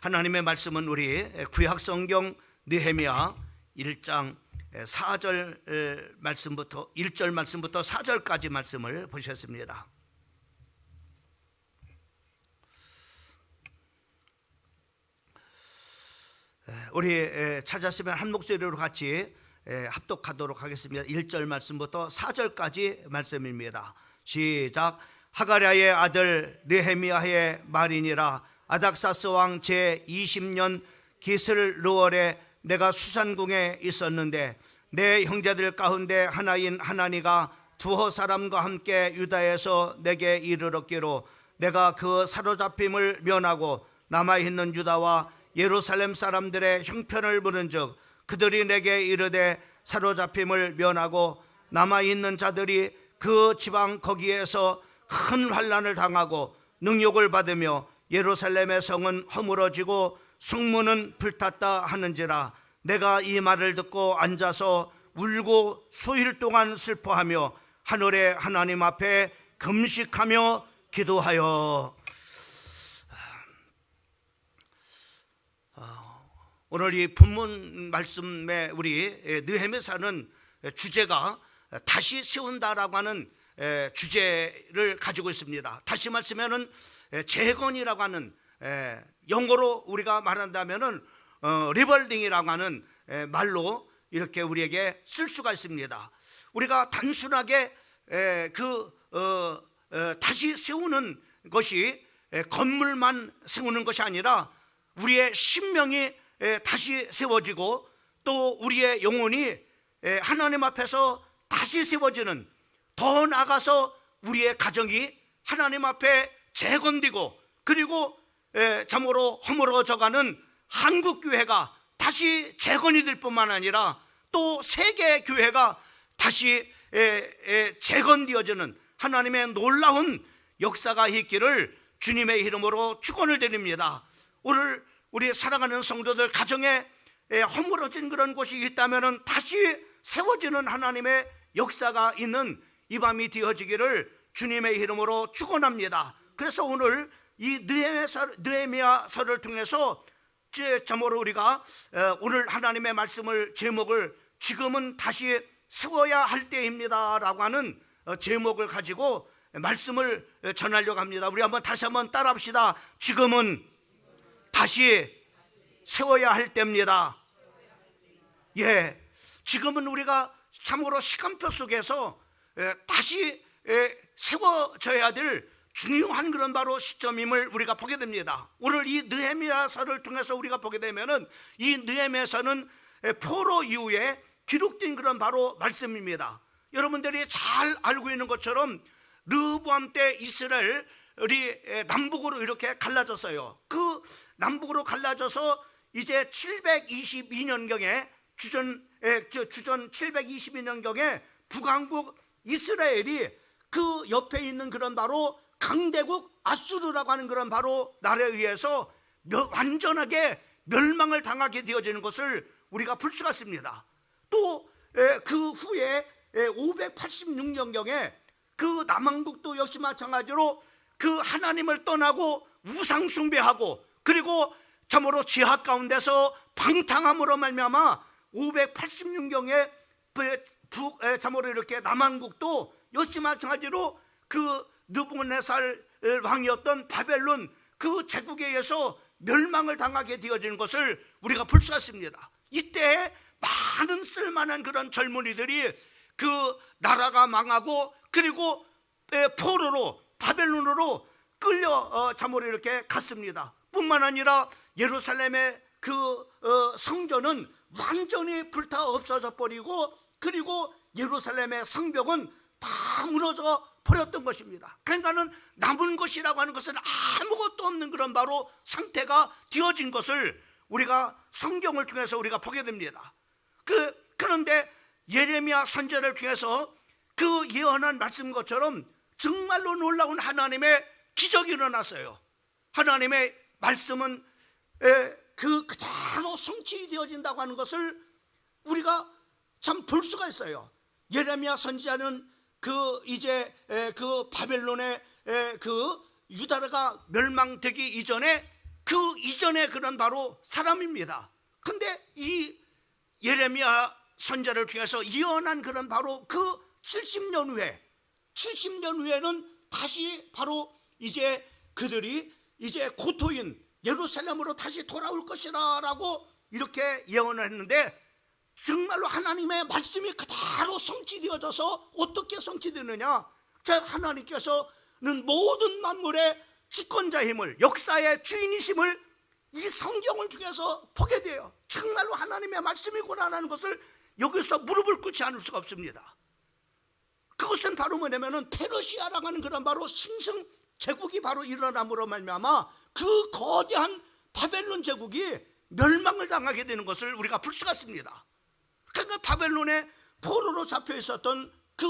하나님의 말씀은 우리 구약성경 느헤미야 1장 4절 말씀부터 1절 말씀부터 4절까지 말씀을 보셨습니다. 우리 찾았으면 한 목소리로 같이 합독하도록 하겠습니다. 1절 말씀부터 4절까지 말씀입니다. 시작. 하가랴의 아들 느헤미야의 말이니라. 아닥사스 왕 제20년 기슬르월에 내가 수산궁에 있었는데 내 형제들 가운데 하나인 하나니가 두호 사람과 함께 유다에서 내게 이르렀기로 내가 그 사로잡힘을 면하고 남아있는 유다와 예루살렘 사람들의 형편을 물은즉 그들이 내게 이르되 사로잡힘을 면하고 남아있는 자들이 그 지방 거기에서 큰 환난을 당하고 능욕을 받으며 예루살렘의 성은 허물어지고 성문은 불탔다 하는지라. 내가 이 말을 듣고 앉아서 울고 수일 동안 슬퍼하며 하늘의 하나님 앞에 금식하며 기도하여. 오늘 이 본문 말씀에 우리 느헤미야서는 주제가 다시 세운다라고 하는 주제를 가지고 있습니다. 다시 말씀하면은 재건이라고 하는, 영어로 우리가 말한다면은 리벌링이라고 하는 말로 이렇게 우리에게 쓸 수가 있습니다. 우리가 단순하게 다시 세우는 것이 건물만 세우는 것이 아니라 우리의 심령이 다시 세워지고 또 우리의 영혼이 하나님 앞에서 다시 세워지는, 더 나아가서 우리의 가정이 하나님 앞에 재건되고 그리고 참으로 허물어져가는 한국교회가 다시 재건이 될 뿐만 아니라 또 세계교회가 다시 재건되어지는 하나님의 놀라운 역사가 있기를 주님의 이름으로 축원을 드립니다. 오늘 우리 사랑하는 성도들 가정에 허물어진 그런 곳이 있다면 다시 세워지는 하나님의 역사가 있는 이 밤이 되어지기를 주님의 이름으로 축원합니다. 그래서 오늘 이 느헤미야서를 통해서 참으로 우리가 오늘 하나님의 말씀을 제목을 지금은 다시 세워야 할 때입니다 라고 하는 제목을 가지고 말씀을 전하려고 합니다. 우리 다시 한번 따라합시다. 지금은 다시 세워야 할 때입니다. 예, 지금은 우리가 참으로 시간표 속에서 다시 세워져야 될 중요한 그런 바로 시점임을 우리가 보게 됩니다. 오늘 이 느헤미야서를 통해서 우리가 보게 되면은 이 느헤미야서는 포로 이후에 기록된 그런 바로 말씀입니다. 여러분들이 잘 알고 있는 것처럼 르호보암 때 이스라엘이 남북으로 이렇게 갈라졌어요. 그 남북으로 갈라져서 이제 722년경에 주전 722년경에 북왕국 이스라엘이 그 옆에 있는 그런 바로 강대국 아수르라고 하는 그런 바로 나라에 의해서 완전하게 멸망을 당하게 되어지는 것을 우리가 볼 수가 있습니다. 또 그 후에 586년경에 그 남왕국도 역시 마찬가지로 그 하나님을 떠나고 우상 숭배하고 그리고 참으로 지하 가운데서 방탕함으로 말미암아 586년경에 참으로 이렇게 남왕국도 역시 마찬가지로 그 느부갓네살 왕이었던 바벨론 그 제국에 의해서 멸망을 당하게 되어지는 것을 우리가 볼 수가 있습니다. 이때 많은 쓸만한 그런 젊은이들이 그 나라가 망하고 그리고 포로로 바벨론으로 끌려 참으로 이렇게 갔습니다. 뿐만 아니라 예루살렘의 그 성전은 완전히 불타 없어져 버리고 그리고 예루살렘의 성벽은 다 무너져 버렸던 것입니다. 그러니까는 남은 것이라고 하는 것은 아무것도 없는 그런 바로 상태가 되어진 것을 우리가 성경을 통해서 우리가 보게 됩니다. 그런데 예레미야 선지자를 통해서 그 예언한 말씀 것처럼 정말로 놀라운 하나님의 기적이 일어났어요. 하나님의 말씀은 그대로 성취되어진다고 하는 것을 우리가 참 볼 수가 있어요. 예레미야 선지자는 그 바벨론의 그 유다가 멸망되기 이전에 그 이전에 그런 바로 사람입니다. 근데 이 예레미야 선지자를 통해서 예언한 그런 바로 그 70년 후에는 다시 바로 이제 그들이 이제 고토인 예루살렘으로 다시 돌아올 것이라고 이렇게 예언을 했는데, 정말로 하나님의 말씀이 그대로 성취되어져서 어떻게 성취되느냐? 하나님께서는 모든 만물의 주권자임을, 역사의 주인이심을 이 성경을 통해서 보게 돼요. 정말로 하나님의 말씀이구나라는 것을 여기서 무릎을 꿇지 않을 수가 없습니다. 그것은 바로 뭐냐면은 페르시아라고 하는 그런 바로 신성 제국이 바로 일어남으로 말미암아 그 거대한 바벨론 제국이 멸망을 당하게 되는 것을 우리가 볼 수가 있습니다. 그러니까 바벨론의 포로로 잡혀 있었던 그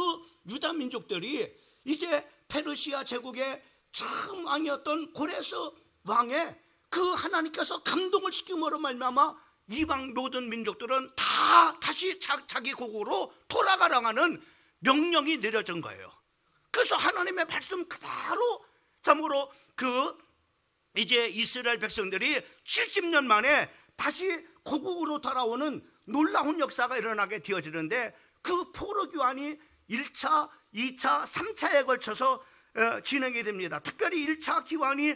유다 민족들이 이제 페르시아 제국의 참 왕이었던 고레스 왕의 그 하나님께서 감동을 시킴으로 말미암아 이방 모든 민족들은 다 다시 자기 고국으로 돌아가라고 하는 명령이 내려진 거예요. 그래서 하나님의 말씀 그대로 참으로 그 이제 이스라엘 백성들이 70년 만에 다시 고국으로 돌아오는 놀라운 역사가 일어나게 되어지는데, 그 포로 교환이 1차, 2차, 3차에 걸쳐서 진행이 됩니다. 특별히 1차 기환이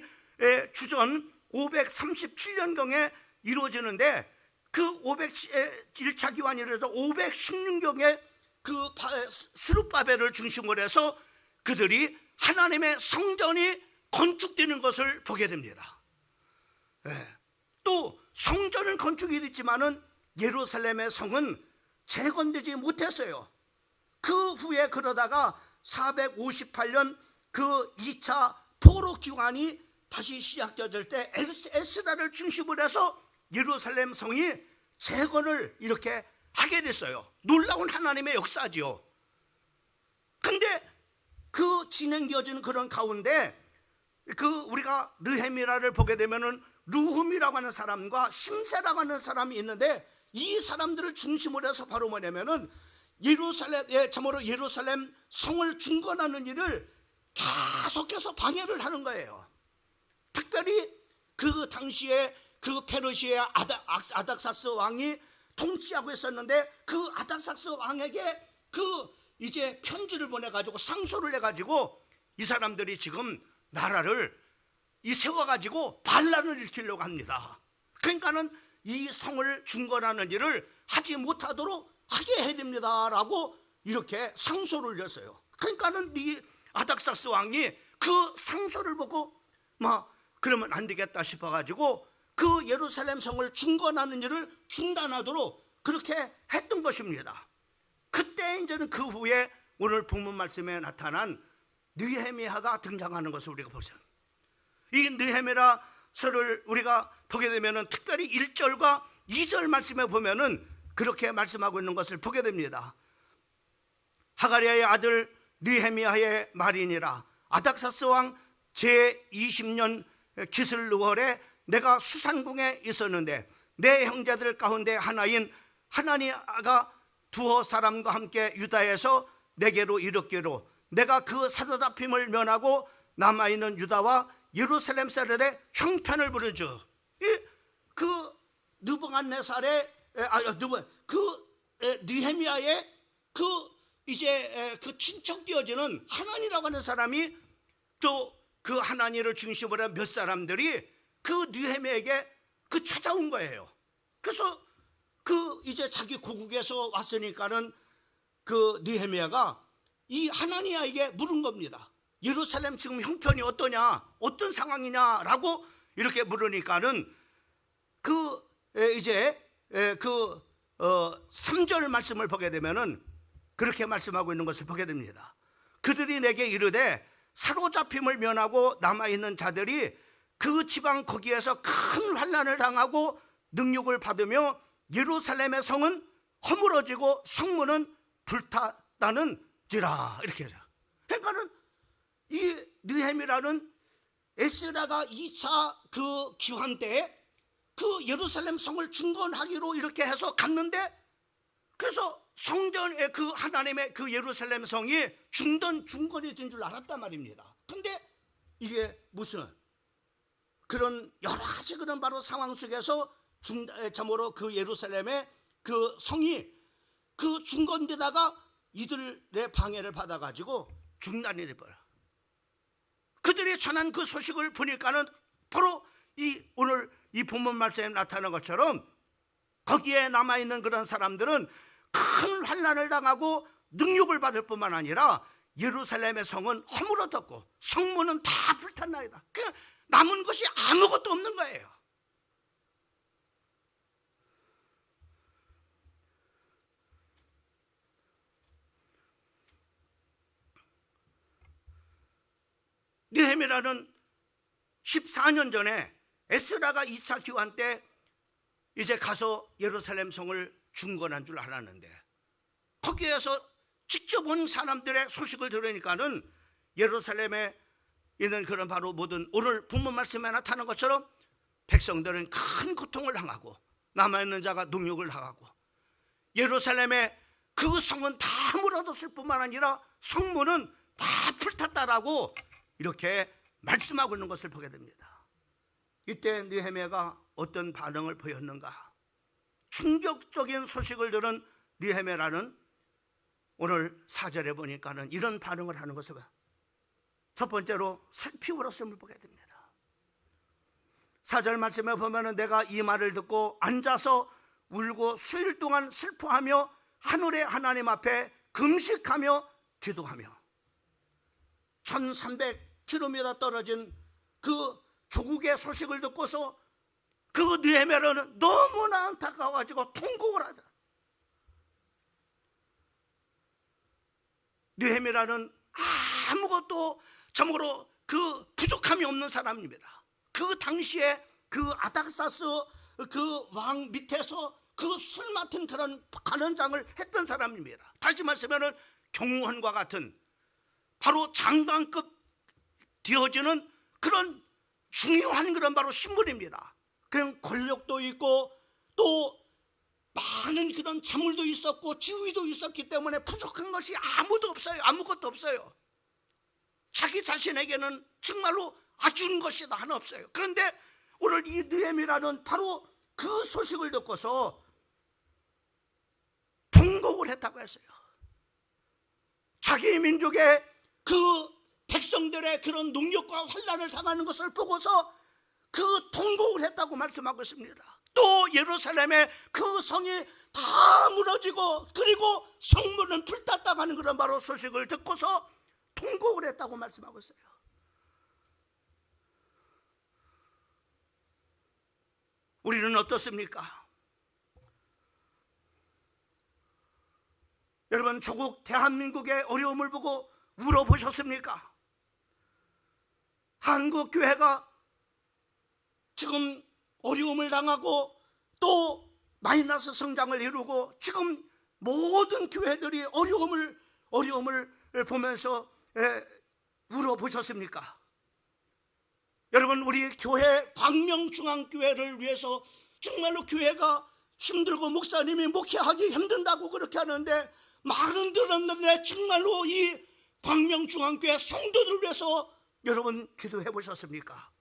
주전 537년경에 이루어지는데, 그 1차 기환이 이루어져 516경에 그 스룹바벨을 중심으로 해서 그들이 하나님의 성전이 건축되는 것을 보게 됩니다. 또 성전은 건축이 됐지만은 예루살렘의 성은 재건되지 못했어요. 그 후에 그러다가 458년 그 2차 포로 기환이 다시 시작되어질 때 에스라를 중심으로 해서 예루살렘 성이 재건을 이렇게 하게 됐어요. 놀라운 하나님의 역사지요. 근데 그 진행되어지는 그런 가운데 그 우리가 느헤미야를 보게 되면은 르훔이라고 하는 사람과 심세라고 하는 사람이 있는데, 이 사람들을 중심으로 해서 바로 뭐냐면은 참으로 예루살렘 성을 중건하는 일을 계속해서 방해를 하는 거예요. 특별히 그 당시에 그 페르시아 아닥사스 왕이 통치하고 있었는데, 그 아닥사스 왕에게 그 이제 편지를 보내가지고 상소를 해가지고 이 사람들이 지금 나라를 세워가지고 반란을 일으키려고 합니다. 그러니까는 이 성을 중건하는 일을 하지 못하도록 하게 해야 됩니다라고 이렇게 상소를 냈어요. 그러니까는 이 아닥사스 왕이 그 상소를 보고 그러면 안 되겠다 싶어가지고 그 예루살렘 성을 중건하는 일을 중단하도록 그렇게 했던 것입니다. 그때 이제는 그 후에 오늘 본문 말씀에 나타난 느헤미야가 등장하는 것을 우리가 보죠. 이 느헤미야서를 우리가 보게 되면은 특별히 1절과 2절 말씀에 보면은 그렇게 말씀하고 있는 것을 보게 됩니다. 하가리아의 아들 느헤미야의 말이니라. 아닥사스 왕 제20년 기슬루월에 내가 수산궁에 있었는데 내 형제들 가운데 하나인 하나니아가 두어 사람과 함께 유다에서 내게로 이르기로 내가 그 사로잡힘을 면하고 남아있는 유다와 예루살렘 사람들의 형편을 부르죠. 그 느부갓네살의 느헤미야의 그 이제 그 친척 되어지는 하나니라고 하는 사람이 또 그 하나니를 중심으로 한 몇 사람들이 그 느헤미야에게 그 찾아온 거예요. 그래서 그 이제 자기 고국에서 왔으니까는 그 느헤미야가 이 하나니야에게 물은 겁니다. 예루살렘 지금 형편이 어떠냐, 어떤 상황이냐라고 이렇게 물으니까는 그 이제 그 3절 말씀을 보게 되면은 그렇게 말씀하고 있는 것을 보게 됩니다. 그들이 내게 이르되 사로잡힘을 면하고 남아있는 자들이 그 지방 거기에서 큰 환난을 당하고 능욕을 받으며 예루살렘의 성은 허물어지고 성문은 불탔다는지라. 이렇게 해요. 그러니까는 이 느헤미야는 에스라가 2차 그 기환 때에 그 예루살렘 성을 중건하기로 이렇게 해서 갔는데, 그래서 성전의 그 하나님의 그 예루살렘 성이 중건이 된 줄 알았단 말입니다. 근데 이게 무슨 그런 여러 가지 그런 바로 상황 속에서 참으로 그 예루살렘의 그 성이 그 중건되다가 이들의 방해를 받아가지고 중단이 돼버려. 그들이 전한 그 소식을 보니까는 바로 이 오늘 이 본문 말씀에 나타난 것처럼 거기에 남아있는 그런 사람들은 큰 환난을 당하고 능욕을 받을 뿐만 아니라 예루살렘의 성은 허물어졌고 성문은 다 불탔나이다. 남은 것이 아무것도 없는 거예요. 느헤미야는 14년 전에 에스라가 2차 기환 때 이제 가서 예루살렘 성을 중건한 줄 알았는데 거기에서 직접 온 사람들의 소식을 들으니까는 예루살렘에 있는 그런 바로 모든 오늘 본문 말씀에 나타난 것처럼 백성들은 큰 고통을 당하고 남아있는 자가 능욕을 당하고 예루살렘의 그 성은 다 무너졌을 뿐만 아니라 성문은 다 불탔다라고 이렇게 말씀하고 있는 것을 보게 됩니다. 이때 느헤미야가 어떤 반응을 보였는가? 충격적인 소식을 들은 느헤미야는 오늘 4절에 보니까는 이런 반응을 하는 것을 봐요. 첫 번째로 슬피 울었음을 보게 됩니다. 4절 말씀에 보면은 내가 이 말을 듣고 앉아서 울고 수일 동안 슬퍼하며 하늘의 하나님 앞에 금식하며 기도하며 1300km 떨어진 그 조국의 소식을 듣고서 그 느헤미야는 너무나 안타까워가지고 통곡을 하다. 느헤미야는 아무것도 참으로 그 부족함이 없는 사람입니다. 그 당시에 그 아닥사스 그 왕 밑에서 그 술 맡은 그런 관원장을 했던 사람입니다. 다시 말하면 경호원과 같은 바로 장관급 되어지는 그런 중요한 그런 바로 신분입니다. 그런 권력도 있고 또 많은 그런 자물도 있었고 지위도 있었기 때문에 부족한 것이 아무도 없어요. 아무것도 없어요. 자기 자신에게는 정말로 아쉬운 것이 하나 없어요. 그런데 오늘 이 느헤미야는 바로 그 소식을 듣고서 통곡을 했다고 했어요. 자기 민족의 그 백성들의 그런 능욕과 환난을 당하는 것을 보고서 그 통곡을 했다고 말씀하고 있습니다. 또 예루살렘의 그 성이 다 무너지고 그리고 성문은 불탔다고 하는 그런 바로 소식을 듣고서 통곡을 했다고 말씀하고 있어요. 우리는 어떻습니까? 여러분 조국 대한민국의 어려움을 보고 울어보셨습니까? 한국 교회가 지금 어려움을 당하고 또 마이너스 성장을 이루고 지금 모든 교회들이 어려움을 보면서 울어보셨습니까? 여러분 우리 교회 광명중앙교회를 위해서 정말로 교회가 힘들고 목사님이 목회하기 힘든다고 그렇게 하는데 많은 들었는데 정말로 이 광명중앙교회 성도들을 위해서 여러분 기도해 보셨습니까?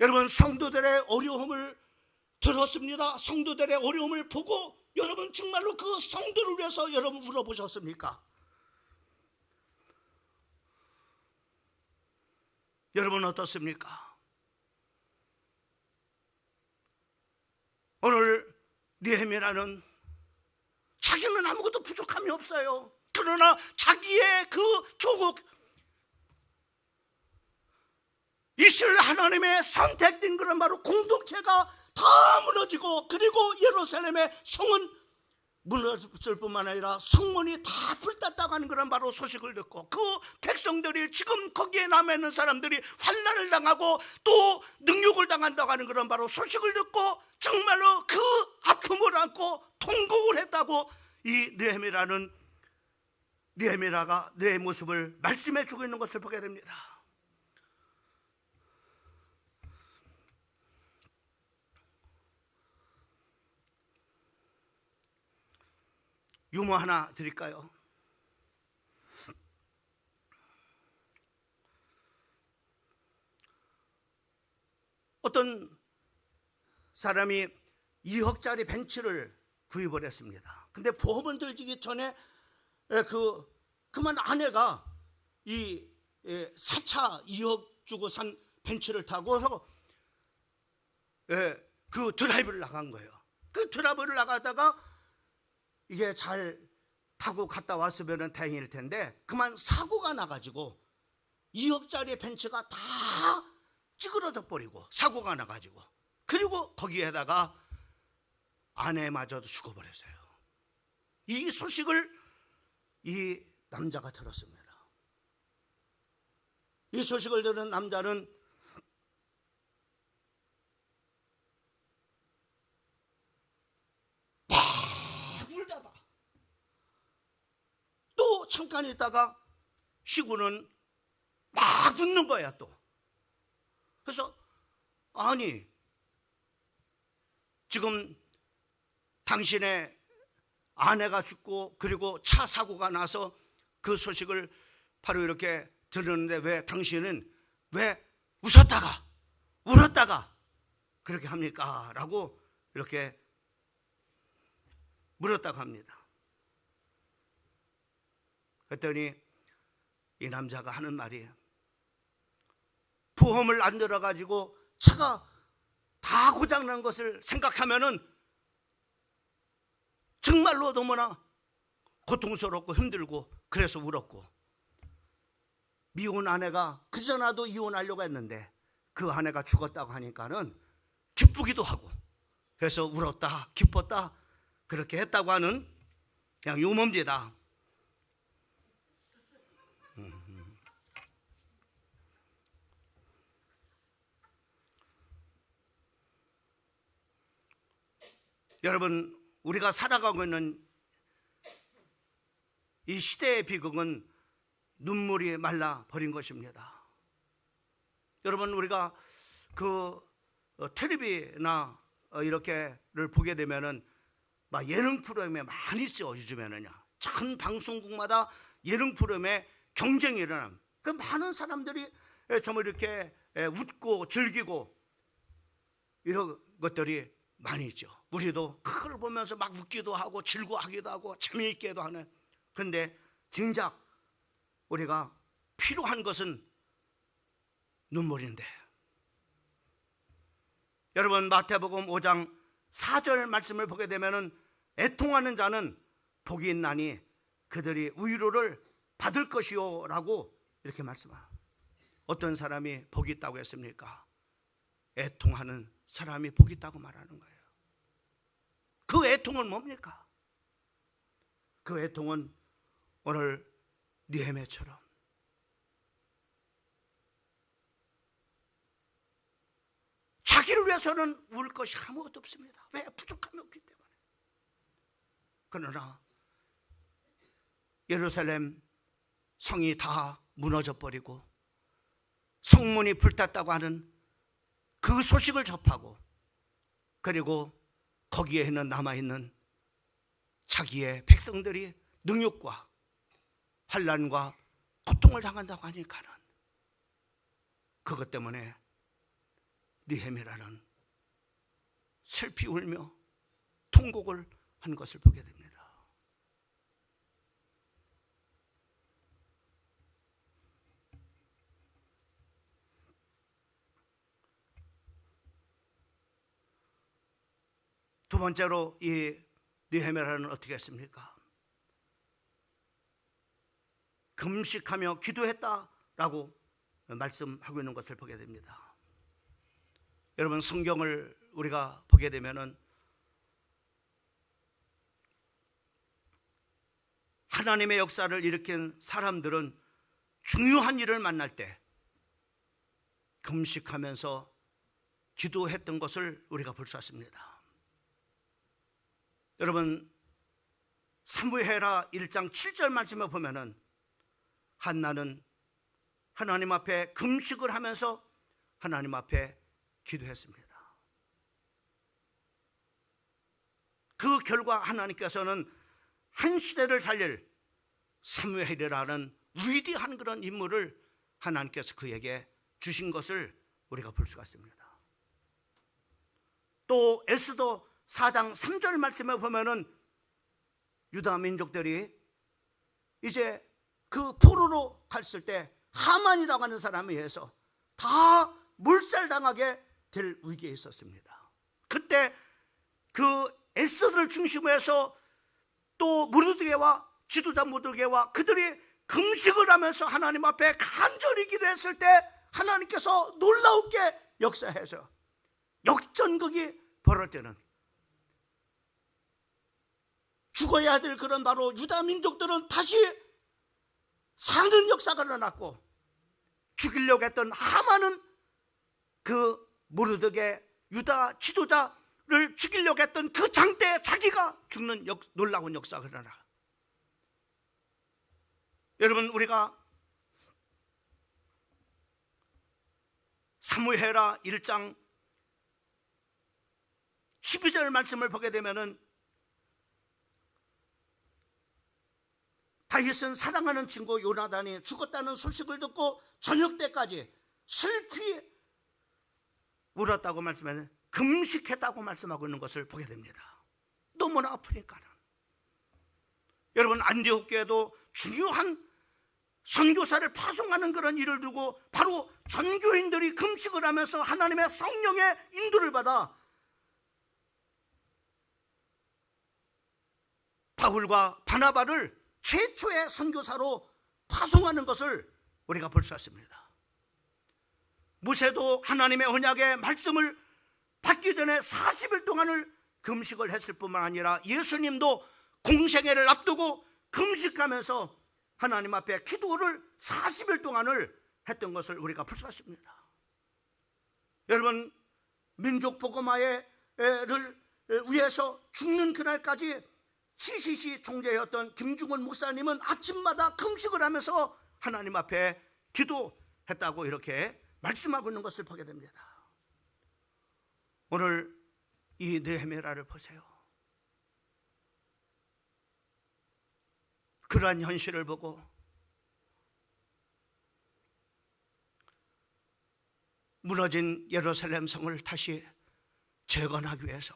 여러분 성도들의 어려움을 들었습니다. 성도들의 어려움을 보고 여러분 정말로 그 성도를 위해서 여러분 울어보셨습니까? 여러분 어떻습니까? 오늘 느헤미야는 자기는 아무것도 부족함이 없어요. 그러나 자기의 그 조국 이스라엘 하나님의 선택된 그런 바로 공동체가 다 무너지고 그리고 예루살렘의 성은 무너질 뿐만 아니라 성문이 다 불탔다고 하는 그런 바로 소식을 듣고 그 백성들이 지금 거기에 남아있는 사람들이 환난을 당하고 또 능욕을 당한다고 하는 그런 바로 소식을 듣고 정말로 그 아픔을 안고 통곡을 했다고 이 느헤미야가 내 모습을 말씀해 주고 있는 것을 보게 됩니다. 유머 하나 드릴까요? 어떤 사람이 2억짜리 벤츠를 구입을 했습니다. 근데 보험을 들기 전에 그만 아내가 이 새 차 2억 주고 산 벤츠를 타고서 그 드라이브를 나간 거예요. 그 드라이브를 나가다가 이게 잘 타고 갔다 왔으면 다행일 텐데 그만 사고가 나가지고 2억짜리 벤츠가 다 찌그러져 버리고 사고가 나가지고, 그리고 거기에다가 아내마저도 죽어버렸어요. 이 소식을 이 남자가 들었습니다. 이 소식을 들은 남자는 막 울다가 또 잠깐 있다가 쉬고는 막 웃는 거야 또. 그래서 아니, 지금 당신의 아내가 죽고 그리고 차 사고가 나서 그 소식을 바로 이렇게 들었는데 왜 당신은 왜 웃었다가 울었다가 그렇게 합니까? 라고 이렇게 물었다고 합니다. 그랬더니 이 남자가 하는 말이, 보험을 안 들어가지고 차가 다 고장난 것을 생각하면은 정말로 너무나 고통스럽고 힘들고 그래서 울었고, 미혼 아내가 그전에도 이혼하려고 했는데 그 아내가 죽었다고 하니까는 기쁘기도 하고 그래서 울었다 기뻤다 그렇게 했다고 하는 그냥 유머입니다. 여러분, 우리가 살아가고 있는 이 시대의 비극은 눈물이 말라 버린 것입니다. 여러분, 우리가 그 텔레비나 이렇게를 보게 되면은 막 예능 프로그램에 많이 있죠. 요즘에는요, 전 방송국마다 예능 프로그램에 경쟁이 일어납니다. 그 많은 사람들이 정말 이렇게 웃고 즐기고 이런 것들이 많이 있죠. 우리도 그걸 보면서 막 웃기도 하고 즐거워하기도 하고 재미있게도 하는. 그런데 정작 우리가 필요한 것은 눈물인데, 여러분 마태복음 5장 4절 말씀을 보게 되면은 애통하는 자는 복이 있나니 그들이 위로를 받을 것이요 라고 이렇게 말씀합니다. 어떤 사람이 복이 있다고 했습니까? 애통하는 사람이 복이 있다고 말하는 거예요. 그 애통은 뭡니까? 그 애통은 오늘 느헤미야처럼 자기를 위해서는 울 것이 아무것도 없습니다. 왜? 부족함이 없기 때문에. 그러나 예루살렘 성이 다 무너져 버리고 성문이 불탔다고 하는 그 소식을 접하고, 그리고 거기에는 남아있는 자기의 백성들이 능욕과 환난과 고통을 당한다고 하니까는 그것 때문에 느헤미야는 슬피 울며 통곡을 한 것을 보게 됩니다. 두 번째로 이 느헤미야는 어떻게 했습니까? 금식하며 기도했다라고 말씀하고 있는 것을 보게 됩니다. 여러분, 성경을 우리가 보게 되면은 하나님의 역사를 일으킨 사람들은 중요한 일을 만날 때 금식하면서 기도했던 것을 우리가 볼 수 있습니다. 여러분, 사무엘하 1장 7절 말씀에 보면은 한나는 하나님 앞에 금식을 하면서 하나님 앞에 기도했습니다. 그 결과 하나님께서는 한 시대를 살릴 사무엘이라는 위대한 그런 인물을 하나님께서 그에게 주신 것을 우리가 볼 수가 있습니다. 또 에스더 4장 3절 말씀에 보면은 유다 민족들이 이제 그 포로로 갔을 때 하만이라고 하는 사람에 의해서 다 몰살당하게 될 위기에 있었습니다. 그때 그 에스더를 중심으로 해서 또 모르드게와 지도자 모르드게와 그들이 금식을 하면서 하나님 앞에 간절히 기도했을 때 하나님께서 놀라우게 역사해서 역전극이 벌어지는, 죽어야 될 그런 바로 유다 민족들은 다시 사는 역사가 일어났고, 죽이려고 했던 하만은 그 모르드게 유다 지도자를 죽이려고 했던 그 장대에 자기가 죽는 놀라운 역사가 일어나. 여러분, 우리가 사무엘하 1장 12절 말씀을 보게 되면은 다윗은 사랑하는 친구 요나단이 죽었다는 소식을 듣고 저녁 때까지 슬피 울었다고 말씀하는, 금식했다고 말씀하고 있는 것을 보게 됩니다. 너무나 아프니까는. 여러분, 안디옥 교회도 중요한 선교사를 파송하는 그런 일을 두고 바로 전교인들이 금식을 하면서 하나님의 성령의 인도를 받아 바울과 바나바를 최초의 선교사로 파송하는 것을 우리가 볼 수 있습니다. 모세도 하나님의 언약의 말씀을 받기 전에 40일 동안을 금식을 했을 뿐만 아니라 예수님도 공생애를 앞두고 금식하면서 하나님 앞에 기도를 40일 동안을 했던 것을 우리가 볼 수 있습니다. 여러분, 민족 복음화를 위해서 죽는 그날까지 CCC 총재였던 김중훈 목사님은 아침마다 금식을 하면서 하나님 앞에 기도했다고 이렇게 말씀하고 있는 것을 보게 됩니다. 오늘 이 느헤미야를 보세요. 그러한 현실을 보고 무너진 예루살렘 성을 다시 재건하기 위해서,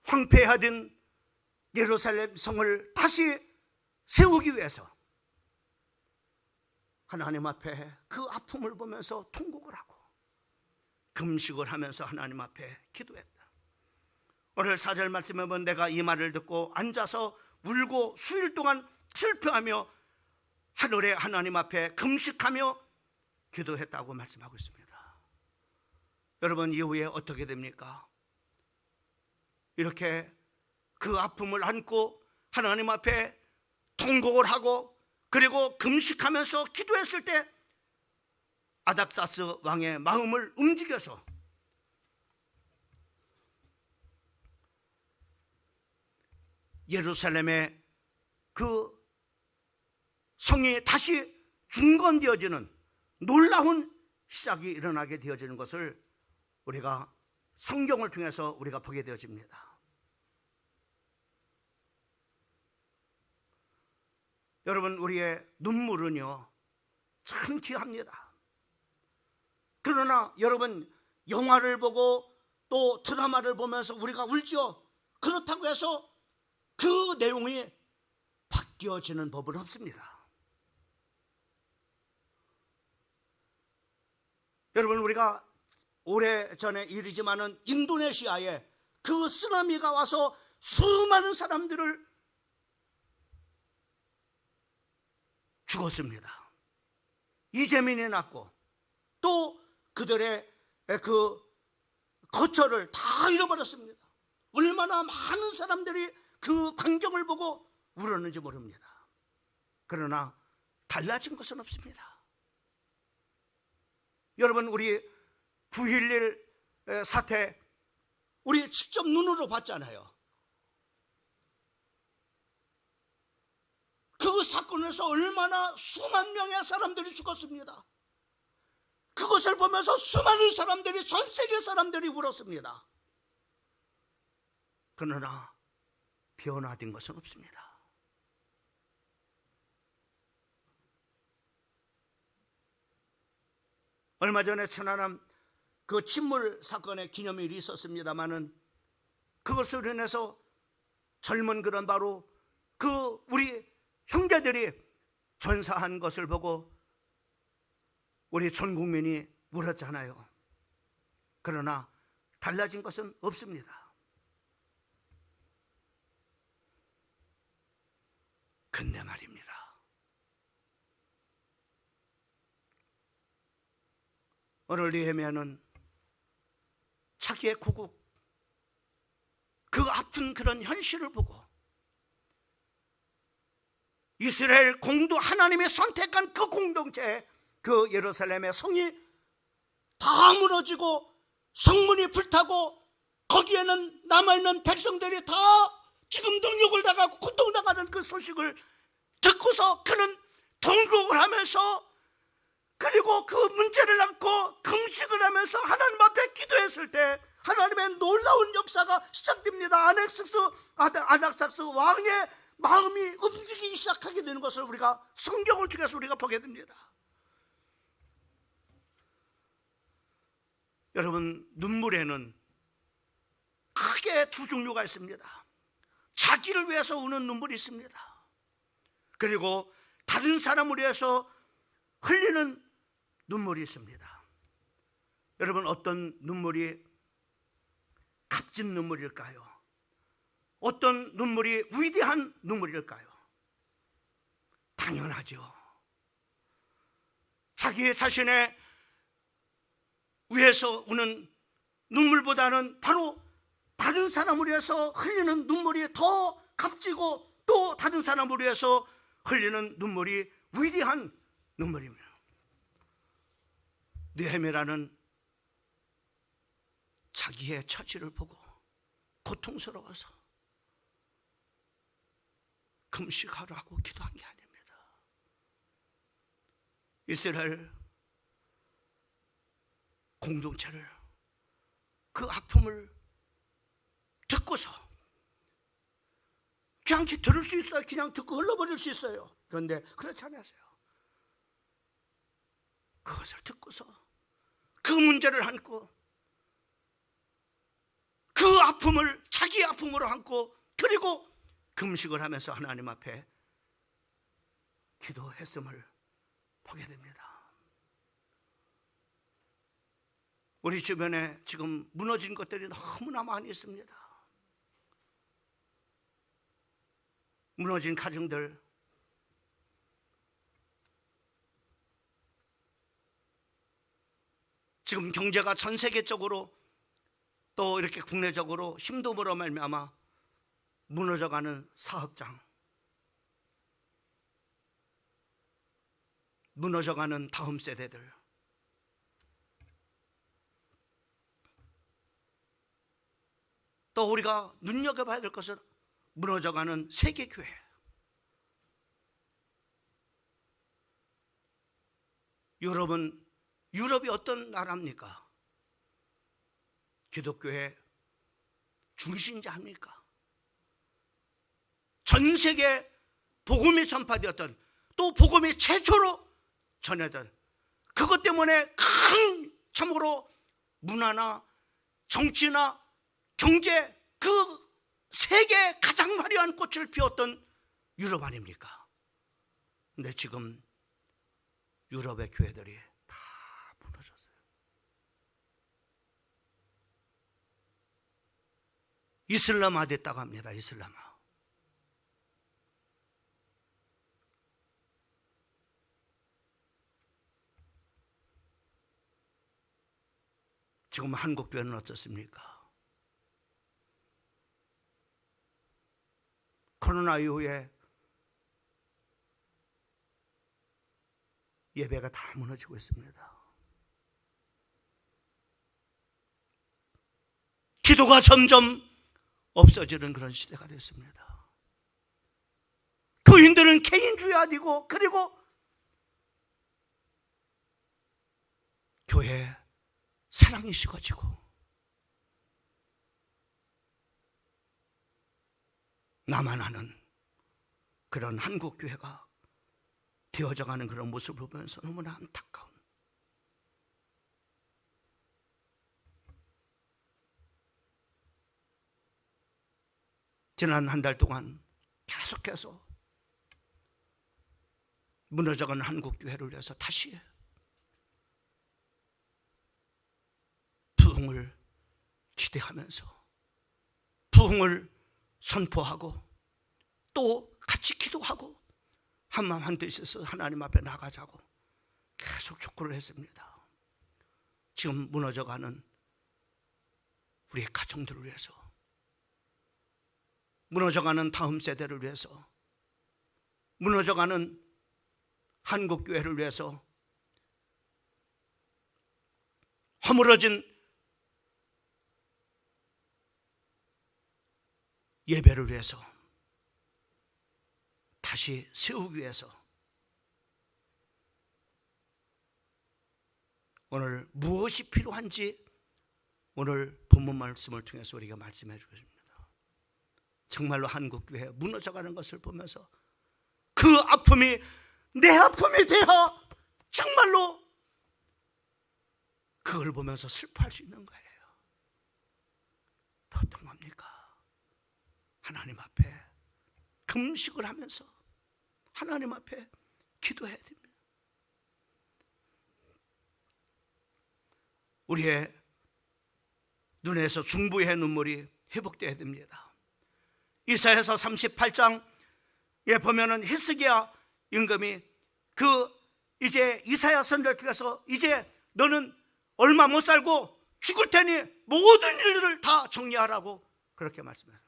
황폐화된 예루살렘 성을 다시 세우기 위해서 하나님 앞에 그 아픔을 보면서 통곡을 하고 금식을 하면서 하나님 앞에 기도했다. 오늘 4절 말씀에 보면 내가 이 말을 듣고 앉아서 울고 수일 동안 슬퍼하며 하늘에 하나님 앞에 금식하며 기도했다고 말씀하고 있습니다. 여러분, 이후에 어떻게 됩니까? 이렇게 그 아픔을 안고 하나님 앞에 통곡을 하고 그리고 금식하면서 기도했을 때 아닥사스 왕의 마음을 움직여서 예루살렘의 그 성이 다시 중건되어지는 놀라운 시작이 일어나게 되어지는 것을 우리가 성경을 통해서 우리가 보게 되어집니다. 여러분, 우리의 눈물은요 참 귀합니다. 그러나 여러분, 영화를 보고 또 드라마를 보면서 우리가 울죠. 그렇다고 해서 그 내용이 바뀌어지는 법은 없습니다. 여러분, 우리가 오래전의 일이지만은 인도네시아에 그 쓰나미가 와서 수많은 사람들을 죽었습니다. 이재민이 났고 또 그들의 그 거처를 다 잃어버렸습니다. 얼마나 많은 사람들이 그 광경을 보고 울었는지 모릅니다. 그러나 달라진 것은 없습니다. 여러분, 우리 9.11 사태 우리 직접 눈으로 봤잖아요. 그 사건에서 얼마나 수만 명의 사람들이 죽었습니다. 그것을 보면서 수많은 사람들이, 전 세계 사람들이 울었습니다. 그러나 변화된 것은 없습니다. 얼마 전에 천안함 그 침몰 사건의 기념일이 있었습니다마는 그것으로 인해서 젊은 그런 바로 그 우리 형제들이 전사한 것을 보고 우리 전 국민이 울었잖아요. 그러나 달라진 것은 없습니다. 근데 말입니다, 오늘 느헤미야는 자기의 고국, 그 아픈 그런 현실을 보고 이스라엘 공동 하나님이 선택한 그 공동체, 그 예루살렘의 성이 다 무너지고 성문이 불타고 거기에는 남아있는 백성들이 다 지금 능욕을 당하고 고통당하는 그 소식을 듣고서 그는 통곡을 하면서, 그리고 그 문제를 안고 금식을 하면서 하나님 앞에 기도했을 때 하나님의 놀라운 역사가 시작됩니다. 아낙삭스 왕의 마음이 움직이기 시작하게 되는 것을 우리가 성경을 통해서 우리가 보게 됩니다. 여러분, 눈물에는 크게 두 종류가 있습니다. 자기를 위해서 우는 눈물이 있습니다. 그리고 다른 사람을 위해서 흘리는 눈물이 있습니다. 여러분, 어떤 눈물이 값진 눈물일까요? 어떤 눈물이 위대한 눈물일까요? 당연하죠. 자기 자신의 위해서 우는 눈물보다는 바로 다른 사람을 위해서 흘리는 눈물이 더 값지고, 또 다른 사람을 위해서 흘리는 눈물이 위대한 눈물입니다. 느헤미야는 자기의 처지를 보고 고통스러워서 금식하라고 기도한 게 아닙니다. 이스라엘 공동체를, 그 아픔을 듣고서 그냥 들을 수 있어요. 그냥 듣고 흘러버릴 수 있어요. 그런데 그렇지 않았어요. 그것을 듣고서 그 문제를 안고 그 아픔을 자기 아픔으로 안고, 그리고 금식을 하면서 하나님 앞에 기도했음을 보게 됩니다. 우리 주변에 지금 무너진 것들이 너무나 많이 있습니다. 무너진 가정들, 지금 경제가 전 세계적으로 또 이렇게 국내적으로 힘듦으로 말미암아 무너져가는 사업장, 무너져가는 다음 세대들, 또 우리가 눈여겨봐야 될 것은 무너져가는 세계교회. 유럽이 어떤 나라입니까? 기독교의 중심자입니까? 전 세계 복음이 전파되었던, 또 복음이 최초로 전해던, 그것 때문에 큰 참으로 문화나 정치나 경제, 그 세계 가장 화려한 꽃을 피웠던 유럽 아닙니까? 근데 지금 유럽의 교회들이 다 무너졌어요. 이슬람화 됐다고 합니다. 이슬람화. 지금 한국 교회는 어떻습니까? 코로나 이후에 예배가 다 무너지고 있습니다. 기도가 점점 없어지는 그런 시대가 됐습니다. 교인들은 개인주의하고, 그리고 교회 사랑이 식어지고, 나만 아는 그런 한국 교회가 되어져가는 그런 모습을 보면서 너무나 안타까운, 지난 한 달 동안 계속해서 무너져가는 한국교회를 위해서 다시 부흥을 기대하면서 부흥을 선포하고 또 같이 기도하고 한마음 한뜻에서 하나님 앞에 나가자고 계속 촉구를 했습니다. 지금 무너져가는 우리의 가정들을 위해서, 무너져가는 다음 세대를 위해서, 무너져가는 한국교회를 위해서, 허물어진 예배를 위해서 다시 세우기 위해서 오늘 무엇이 필요한지 오늘 본문 말씀을 통해서 우리가 말씀해 주겠습니다. 정말로 한국교회 무너져가는 것을 보면서 그 아픔이 내 아픔이 되어 정말로 그걸 보면서 슬퍼할 수 있는 거예요. 어떤 겁니까? 하나님 앞에 금식을 하면서 하나님 앞에 기도해야 됩니다. 우리의 눈에서 중부의 눈물이 회복되어야 됩니다. 이사야서 38장에 보면은 히스기야 임금이 이제 이사야 선지자를 통해서 이제 너는 얼마 못 살고 죽을 테니 모든 일들을 다 정리하라고 그렇게 말씀해요.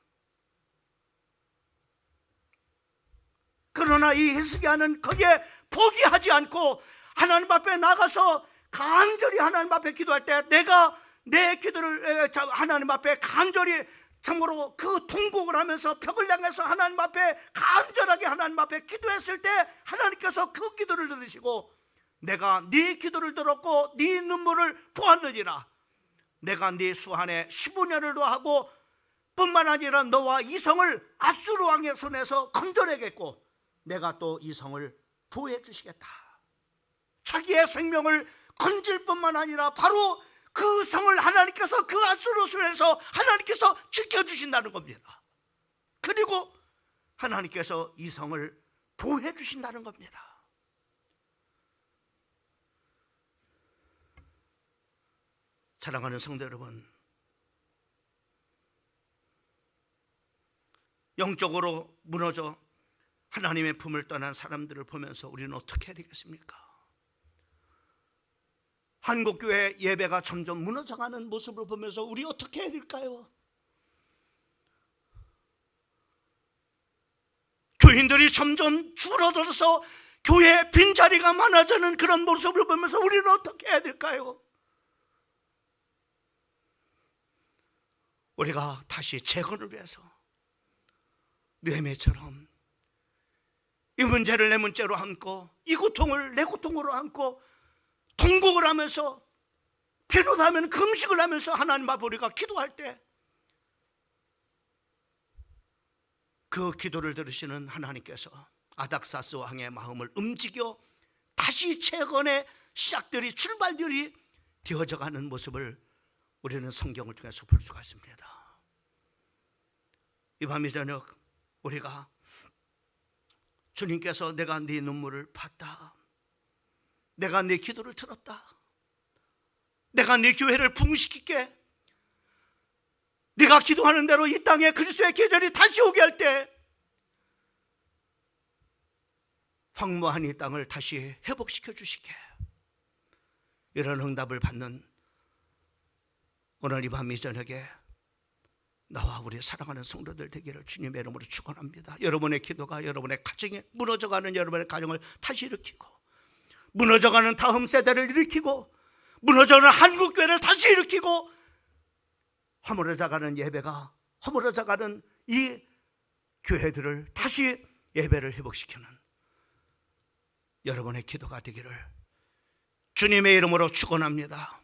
그러나 이 히스기야는 거기에 포기하지 않고 하나님 앞에 나가서 간절히 하나님 앞에 기도할 때 내가 내 기도를 하나님 앞에 간절히 참으로 그 통곡을 하면서 벽을 향해서 하나님 앞에 간절하게 하나님 앞에 기도했을 때 하나님께서 그 기도를 들으시고 내가 네 기도를 들었고 네 눈물을 보았느니라. 내가 네 수한에 15년을 더하고 뿐만 아니라 너와 이 성을 아수르 왕의 손에서 건져내겠고 내가 또 이 성을 보호해 주시겠다. 자기의 생명을 건질 뿐만 아니라 바로 그 성을 하나님께서 그 아수르 손에서 하나님께서 지켜주신다는 겁니다. 그리고 하나님께서 이 성을 보호해 주신다는 겁니다. 사랑하는 성도 여러분, 영적으로 무너져 하나님의 품을 떠난 사람들을 보면서 우리는 어떻게 해야 되겠습니까? 한국교회 예배가 점점 무너져가는 모습을 보면서 우리 어떻게 해야 될까요? 교인들이 점점 줄어들어서 교회에 빈자리가 많아지는 그런 모습을 보면서 우리는 어떻게 해야 될까요? 우리가 다시 재건을 위해서 느헤미야처럼 이 문제를 내 문제로 안고 이 고통을 내 고통으로 안고 통곡을 하면서 필요하면 금식을 하면서 하나님 앞에 우리가 기도할 때 그 기도를 들으시는 하나님께서 아닥사스 왕의 마음을 움직여 다시 재건의 시작들이 출발들이 되어져가는 모습을 우리는 성경을 통해서 볼 수가 있습니다. 이 밤이 저녁 우리가 주님께서 내가 네 눈물을 봤다, 내가 네 기도를 들었다, 내가 네 교회를 부흥시킬게, 네가 기도하는 대로 이 땅에 그리스도의 계절이 다시 오게 할 때 황무한 이 땅을 다시 회복시켜 주시게, 이런 응답을 받는 오늘 이 밤 이 저녁에 나와 우리 사랑하는 성도들 되기를 주님의 이름으로 축원합니다. 여러분의 기도가 여러분의 가정에 무너져가는 여러분의 가정을 다시 일으키고, 무너져가는 다음 세대를 일으키고, 무너져가는 한국교회를 다시 일으키고, 허물어져가는 예배가 허물어져가는 이 교회들을 다시 예배를 회복시키는 여러분의 기도가 되기를 주님의 이름으로 축원합니다.